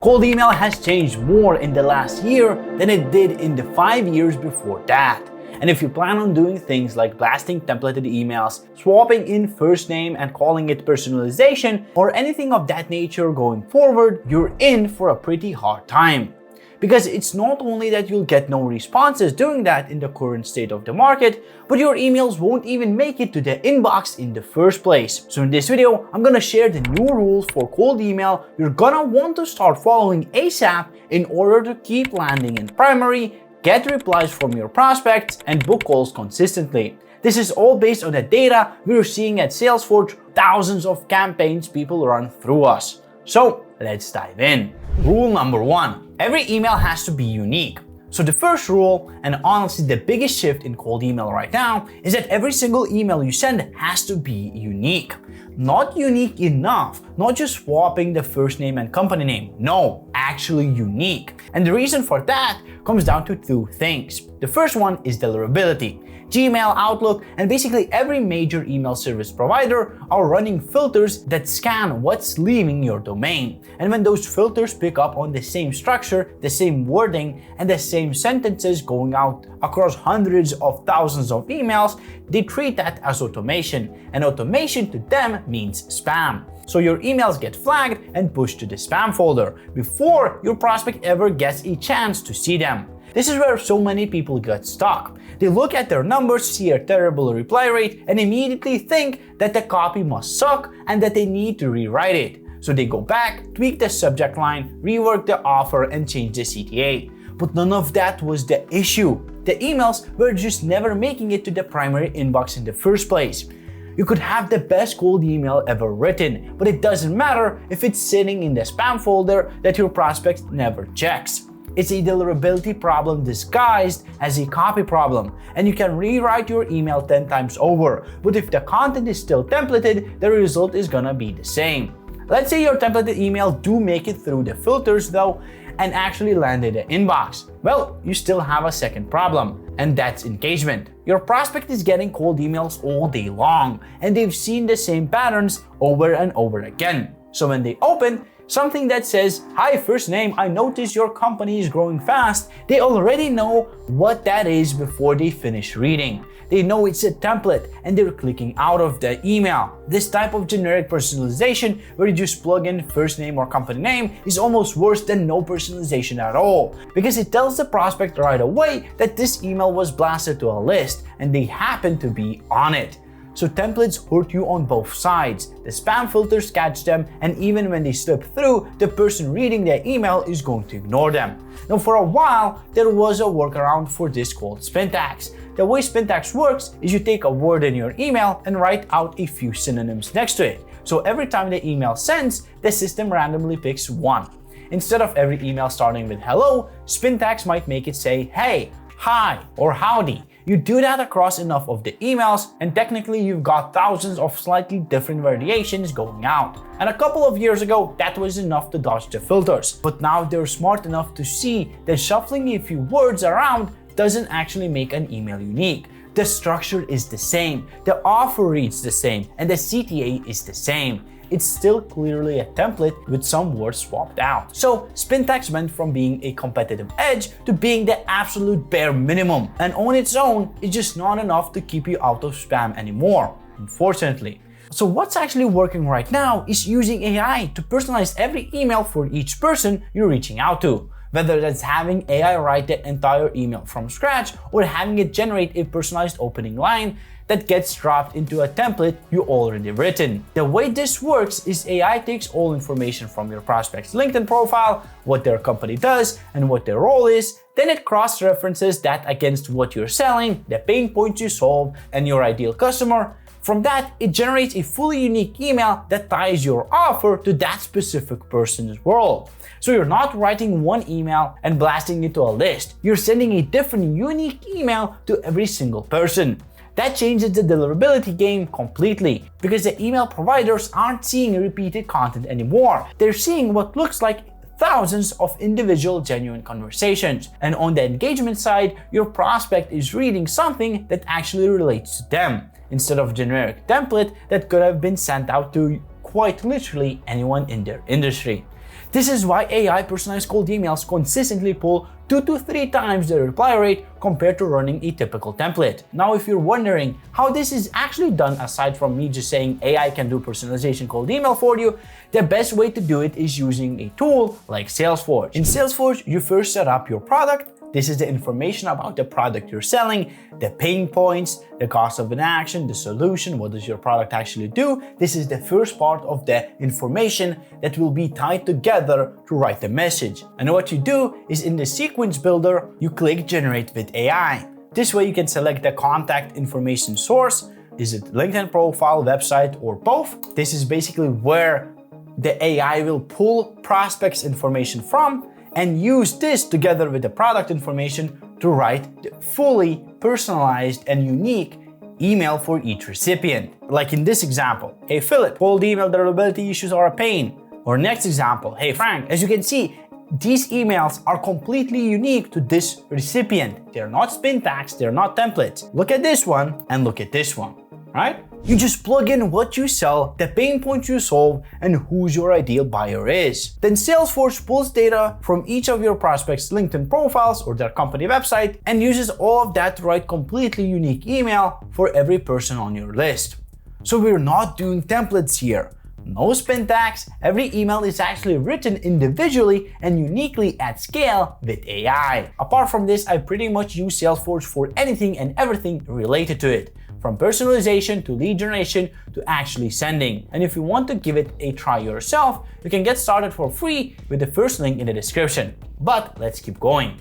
Cold email has changed more in the last year than it did in the 5 years before that. And if you plan on doing things like blasting templated emails, swapping in first name and calling it personalization, or anything of that nature going forward, you're in for a pretty hard time. Because it's not only that you'll get no responses doing that in the current state of the market, but your emails won't even make it to the inbox in the first place. So in this video, I'm gonna share the new rules for cold email you're gonna want to start following ASAP in order to keep landing in primary, get replies from your prospects, and book calls consistently. This is all based on the data we're seeing at Salesforce, thousands of campaigns people run through us. So let's dive in. Rule number 1, every email has to be unique. So the first rule, and honestly the biggest shift in cold email right now, is that every single email you send has to be unique. Not unique enough, not just swapping the first name and company name. No, actually unique. And the reason for that comes down to 2 things. The first one is deliverability. Gmail, Outlook, and basically every major email service provider are running filters that scan what's leaving your domain. And when those filters pick up on the same structure, the same wording, and the same sentences going out across hundreds of thousands of emails, they treat that as automation. And automation to them means spam. So your emails get flagged and pushed to the spam folder before your prospect ever gets a chance to see them. This is where so many people get stuck. They look at their numbers, see a terrible reply rate, and immediately think that the copy must suck and that they need to rewrite it. So they go back, tweak the subject line, rework the offer, and change the CTA. But none of that was the issue. The emails were just never making it to the primary inbox in the first place. You could have the best cold email ever written, but it doesn't matter if it's sitting in the spam folder that your prospect never checks. It's a deliverability problem disguised as a copy problem, and you can rewrite your email 10 times over, but if the content is still templated, the result is gonna be the same. Let's say your templated email do make it through the filters though, and actually land in the inbox. Well, you still have a second problem, and that's engagement. Your prospect is getting cold emails all day long, and they've seen the same patterns over and over again. So when they open something that says, "Hi, first name, I notice your company is growing fast," they already know what that is before they finish reading. They know it's a template and they're clicking out of the email. This type of generic personalization where you just plug in first name or company name is almost worse than no personalization at all, because it tells the prospect right away that this email was blasted to a list and they happen to be on it. So templates hurt you on both sides. The spam filters catch them, and even when they slip through, the person reading their email is going to ignore them. Now for a while, there was a workaround for this called Spintax. The way Spintax works is you take a word in your email and write out a few synonyms next to it. So every time the email sends, the system randomly picks one. Instead of every email starting with hello, Spintax might make it say hey, hi, or howdy. You do that across enough of the emails, and technically you've got thousands of slightly different variations going out. And a couple of years ago, that was enough to dodge the filters. But now they're smart enough to see that shuffling a few words around doesn't actually make an email unique. The structure is the same, the offer reads the same, and the CTA is the same. It's still clearly a template with some words swapped out. So Spintax went from being a competitive edge to being the absolute bare minimum. And on its own, it's just not enough to keep you out of spam anymore, unfortunately. So what's actually working right now is using AI to personalize every email for each person you're reaching out to. Whether that's having AI write the entire email from scratch or having it generate a personalized opening line that gets dropped into a template you already written. The way this works is AI takes all information from your prospect's LinkedIn profile, what their company does, and what their role is. Then it cross-references that against what you're selling, the pain points you solve, and your ideal customer. From that, it generates a fully unique email that ties your offer to that specific person's world. So you're not writing one email and blasting it to a list. You're sending a different, unique email to every single person. That changes the deliverability game completely, because the email providers aren't seeing repeated content anymore. They're seeing what looks like thousands of individual genuine conversations. And on the engagement side, your prospect is reading something that actually relates to them, instead of a generic template that could have been sent out to quite literally anyone in their industry. This is why AI personalized cold emails consistently pull 2 to 3 times the reply rate compared to running a typical template. Now, if you're wondering how this is actually done aside from me just saying AI can do personalization cold email for you, the best way to do it is using a tool like Salesforce. In Salesforce, you first set up your product. This is the information about the product you're selling, the pain points, the cost of inaction, the solution, what does your product actually do. This is the first part of the information that will be tied together to write the message. And what you do is in the sequence builder, you click Generate with AI. This way you can select the contact information source. Is it LinkedIn profile, website, or both? This is basically where the AI will pull prospects information from and use this together with the product information to write the fully personalized and unique email for each recipient. Like in this example, hey Philip, cold email deliverability issues are a pain. Or next example, hey Frank, as you can see, these emails are completely unique to this recipient. They're not spin tags, they're not templates. Look at this one and look at this one, right? You just plug in what you sell, the pain points you solve, and who your ideal buyer is. Then Salesforce pulls data from each of your prospects' LinkedIn profiles or their company website and uses all of that to write completely unique email for every person on your list. So we're not doing templates here. No spin tags, every email is actually written individually and uniquely at scale with AI. Apart from this, I pretty much use Salesforce for anything and everything related to it, from personalization to lead generation to actually sending. And if you want to give it a try yourself, you can get started for free with the first link in the description. But let's keep going.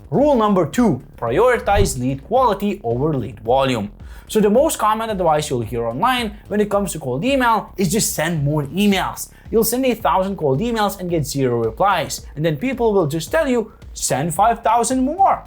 Rule number 2, prioritize lead quality over lead volume. So the most common advice you'll hear online when it comes to cold email is just send more emails. You'll send 1,000 cold emails and get 0 replies. And then people will just tell you, send 5,000 more.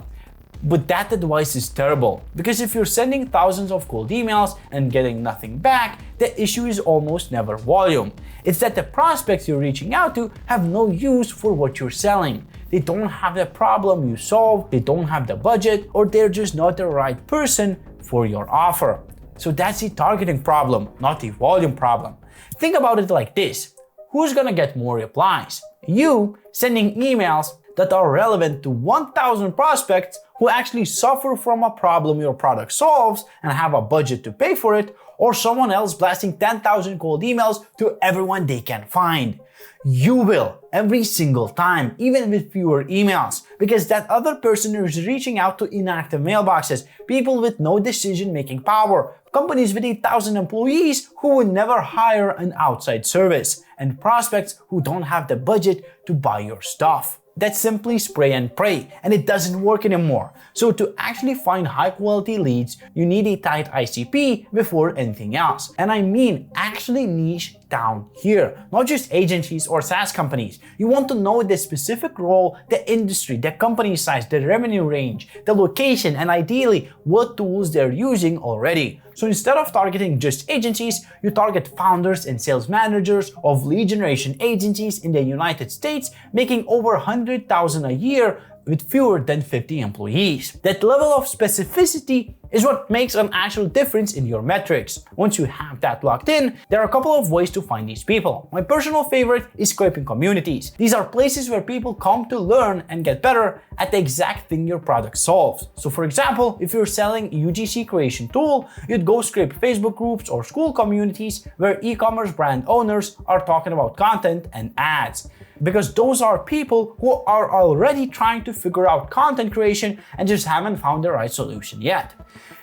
But that advice is terrible, because if you're sending thousands of cold emails and getting nothing back, the issue is almost never volume. It's that the prospects you're reaching out to have no use for what you're selling. They don't have the problem you solve, they don't have the budget, or they're just not the right person for your offer. So that's a targeting problem, not a volume problem. Think about it like this. Who's gonna get more replies? You sending emails that are relevant to 1,000 prospects who actually suffer from a problem your product solves and have a budget to pay for it, or someone else blasting 10,000 cold emails to everyone they can find. You will, every single time, even with fewer emails, because that other person is reaching out to inactive mailboxes, people with no decision-making power, companies with 1,000 employees who would never hire an outside service, and prospects who don't have the budget to buy your stuff. That's simply spray and pray, and it doesn't work anymore. So to actually find high quality leads, you need a tight ICP before anything else. And I mean actually niche down here, not just agencies or SaaS companies. You want to know the specific role, the industry, the company size, the revenue range, the location, and ideally what tools they're using already. So instead of targeting just agencies, you target founders and sales managers of lead generation agencies in the United States making over 100,000 a year with fewer than 50 employees. That level of specificity is what makes an actual difference in your metrics. Once you have that locked in, there are a couple of ways to find these people. My personal favorite is scraping communities. These are places where people come to learn and get better at the exact thing your product solves. So for example, if you're selling a UGC creation tool, you'd go scrape Facebook groups or school communities where e-commerce brand owners are talking about content and ads. Because those are people who are already trying to figure out content creation and just haven't found the right solution yet.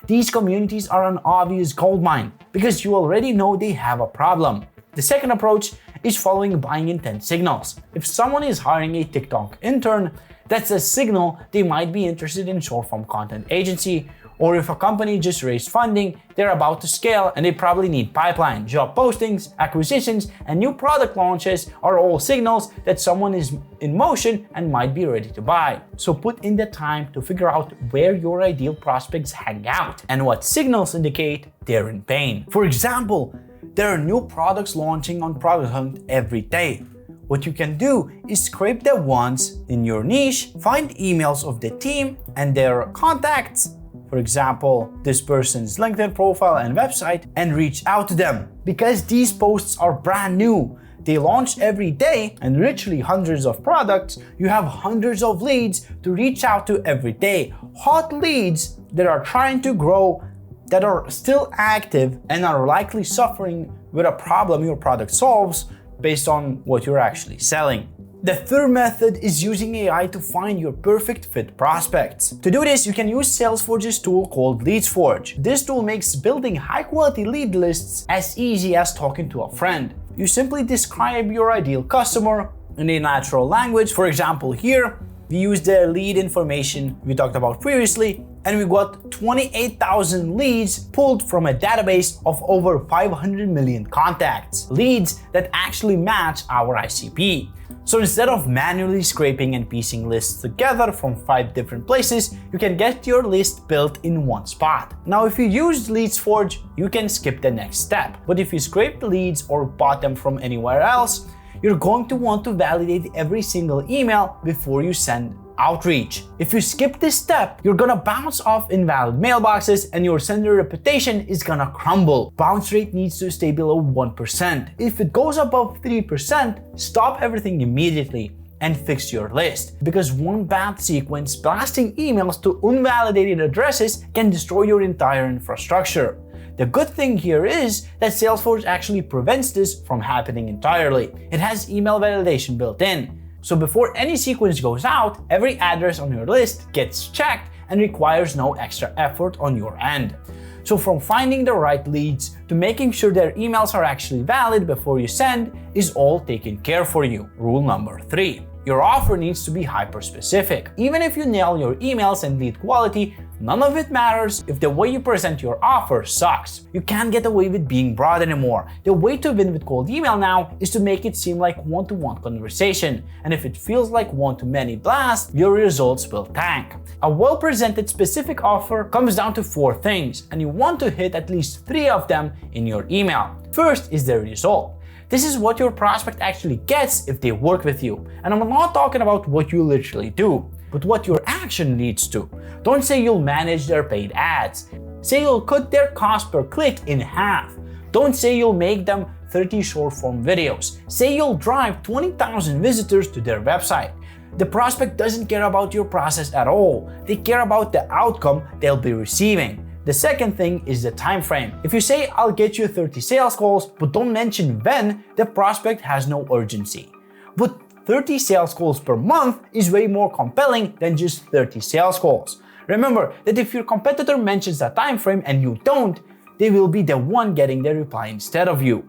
These communities are an obvious goldmine because you already know they have a problem. The second approach is following buying intent signals. If someone is hiring a TikTok intern, that's a signal they might be interested in short-form content agency. Or if a company just raised funding, they're about to scale and they probably need pipeline. Job postings, acquisitions, and new product launches are all signals that someone is in motion and might be ready to buy. So put in the time to figure out where your ideal prospects hang out and what signals indicate they're in pain. For example, there are new products launching on Product Hunt every day. What you can do is scrape the ones in your niche, find emails of the team and their contacts, for example, this person's LinkedIn profile and website, and reach out to them. Because these posts are brand new, they launch every day and literally hundreds of products, you have hundreds of leads to reach out to every day. Hot leads that are trying to grow, that are still active and are likely suffering with a problem your product solves based on what you're actually selling. The third method is using AI to find your perfect fit prospects. To do this, you can use Salesforce's tool called LeadsForge. This tool makes building high-quality lead lists as easy as talking to a friend. You simply describe your ideal customer in a natural language. For example, here, we use the lead information we talked about previously, and we got 28,000 leads pulled from a database of over 500 million contacts. Leads that actually match our ICP. So instead of manually scraping and piecing lists together from 5 different places, you can get your list built in one spot. Now, if you used LeadsForge, you can skip the next step. But if you scrape the leads or bought them from anywhere else, you're going to want to validate every single email before you send outreach. If you skip this step, you're gonna bounce off invalid mailboxes and your sender reputation is gonna crumble. Bounce rate needs to stay below 1%. If it goes above 3%, stop everything immediately and fix your list. Because one bad sequence blasting emails to unvalidated addresses can destroy your entire infrastructure. The good thing here is that Salesforce actually prevents this from happening entirely. It has email validation built in. So before any sequence goes out, every address on your list gets checked and requires no extra effort on your end. So from finding the right leads to making sure their emails are actually valid before you send is all taken care for you. Rule number 3. Your offer needs to be hyper-specific. Even if you nail your emails and lead quality, none of it matters if the way you present your offer sucks. You can't get away with being broad anymore. The way to win with cold email now is to make it seem like one-to-one conversation. And if it feels like one-to-many blast, your results will tank. A well-presented specific offer comes down to 4 things, and you want to hit at least 3 of them in your email. First is the result. This is what your prospect actually gets if they work with you. And I'm not talking about what you literally do, but what your action leads to. Don't say you'll manage their paid ads. Say you'll cut their cost per click in half. Don't say you'll make them 30 short-form videos. Say you'll drive 20,000 visitors to their website. The prospect doesn't care about your process at all. They care about the outcome they'll be receiving. The second thing is the time frame. If you say, I'll get you 30 sales calls, but don't mention when, the prospect has no urgency. But 30 sales calls per month is way more compelling than just 30 sales calls. Remember that if your competitor mentions a time frame and you don't, they will be the one getting the reply instead of you.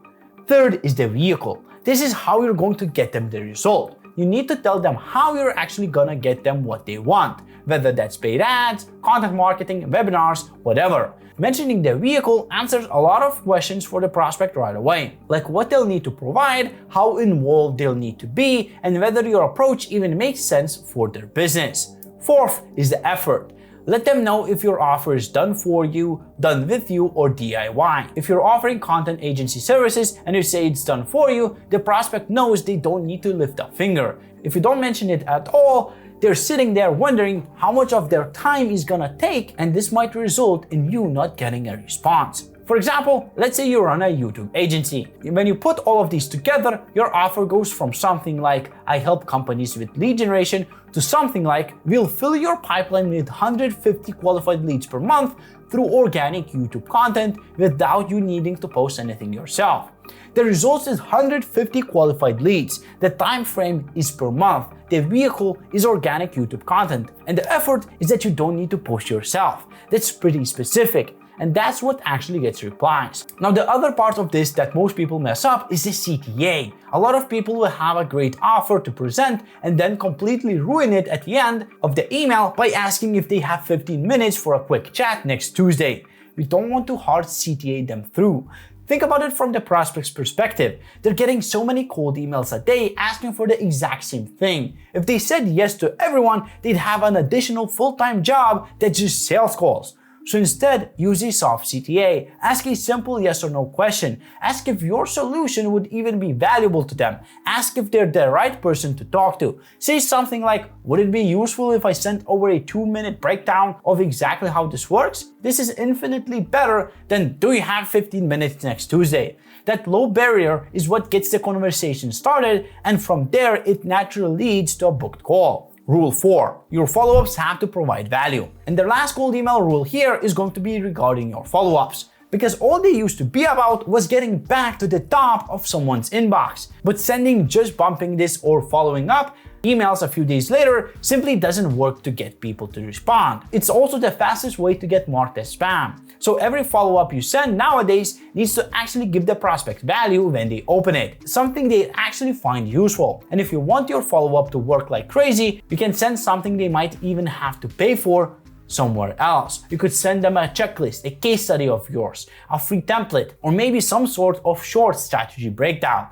Third is the vehicle. This is how you're going to get them the result. You need to tell them how you're actually gonna get them what they want, whether that's paid ads, content marketing, webinars, whatever. Mentioning the vehicle answers a lot of questions for the prospect right away, like what they'll need to provide, how involved they'll need to be, and whether your approach even makes sense for their business. Fourth is the effort. Let them know if your offer is done for you, done with you, or DIY. If you're offering content agency services and you say it's done for you, the prospect knows they don't need to lift a finger. If you don't mention it at all, they're sitting there wondering how much of their time is gonna take, and this might result in you not getting a response. For example, let's say you run a YouTube agency. When you put all of these together, your offer goes from something like, I help companies with lead generation, to something like, we'll fill your pipeline with 150 qualified leads per month through organic YouTube content without you needing to post anything yourself. The result is 150 qualified leads. The time frame is per month. The vehicle is organic YouTube content. And the effort is that you don't need to post yourself. That's pretty specific. And that's what actually gets replies. Now, the other part of this that most people mess up is the CTA. A lot of people will have a great offer to present and then completely ruin it at the end of the email by asking if they have 15 minutes for a quick chat next Tuesday. We don't want to hard CTA them through. Think about it from the prospect's perspective. They're getting so many cold emails a day asking for the exact same thing. If they said yes to everyone, they'd have an additional full-time job that's just sales calls. So instead, use a soft CTA. Ask a simple yes or no question. Ask if your solution would even be valuable to them. Ask if they're the right person to talk to. Say something like, would it be useful if I sent over a 2-minute breakdown of exactly how this works? This is infinitely better than, do you have 15 minutes next Tuesday? That low barrier is what gets the conversation started, and from there it naturally leads to a booked call. Rule 4. Your follow-ups have to provide value. And the last cold email rule here is going to be regarding your follow-ups. Because all they used to be about was getting back to the top of someone's inbox. But sending just bumping this or following up emails a few days later simply doesn't work to get people to respond. It's also the fastest way to get marked as spam. So every follow-up you send nowadays needs to actually give the prospect value when they open it, something they actually find useful. And if you want your follow-up to work like crazy, you can send something they might even have to pay for somewhere else. You could send them a checklist, a case study of yours, a free template, or maybe some sort of short strategy breakdown.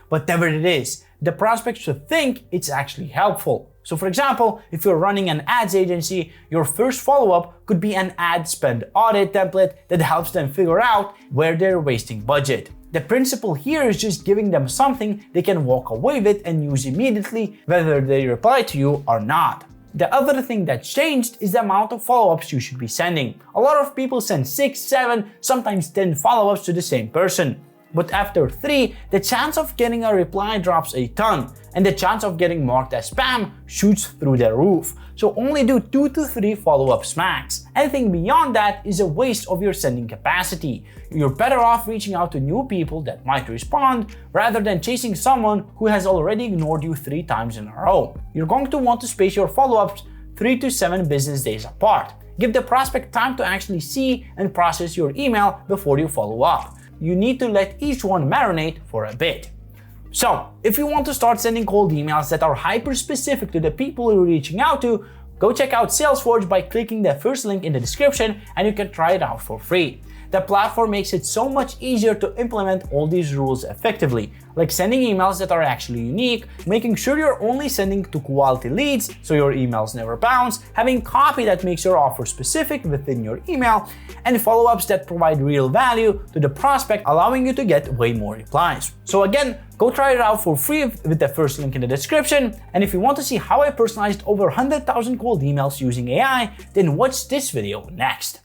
Whatever it is, the prospect should think it's actually helpful. So for example, if you're running an ads agency, your first follow-up could be an ad spend audit template that helps them figure out where they're wasting budget. The principle here is just giving them something they can walk away with and use immediately, whether they reply to you or not. The other thing that's changed is the amount of follow-ups you should be sending. A lot of people send 6, 7, sometimes 10 follow-ups to the same person. But after 3, the chance of getting a reply drops a ton, and the chance of getting marked as spam shoots through the roof. So only do 2 to 3 follow-ups max. Anything beyond that is a waste of your sending capacity. You're better off reaching out to new people that might respond rather than chasing someone who has already ignored you 3 times in a row. You're going to want to space your follow-ups 3 to 7 business days apart. Give the prospect time to actually see and process your email before you follow up. You need to let each one marinate for a bit. So, if you want to start sending cold emails that are hyper-specific to the people you're reaching out to, go check out SalesForge by clicking the first link in the description and you can try it out for free. The platform makes it so much easier to implement all these rules effectively, like sending emails that are actually unique, making sure you're only sending to quality leads so your emails never bounce, having copy that makes your offer specific within your email, and follow-ups that provide real value to the prospect, allowing you to get way more replies. So again, go try it out for free with the first link in the description. And if you want to see how I personalized over 100,000 cold emails using AI, then watch this video next.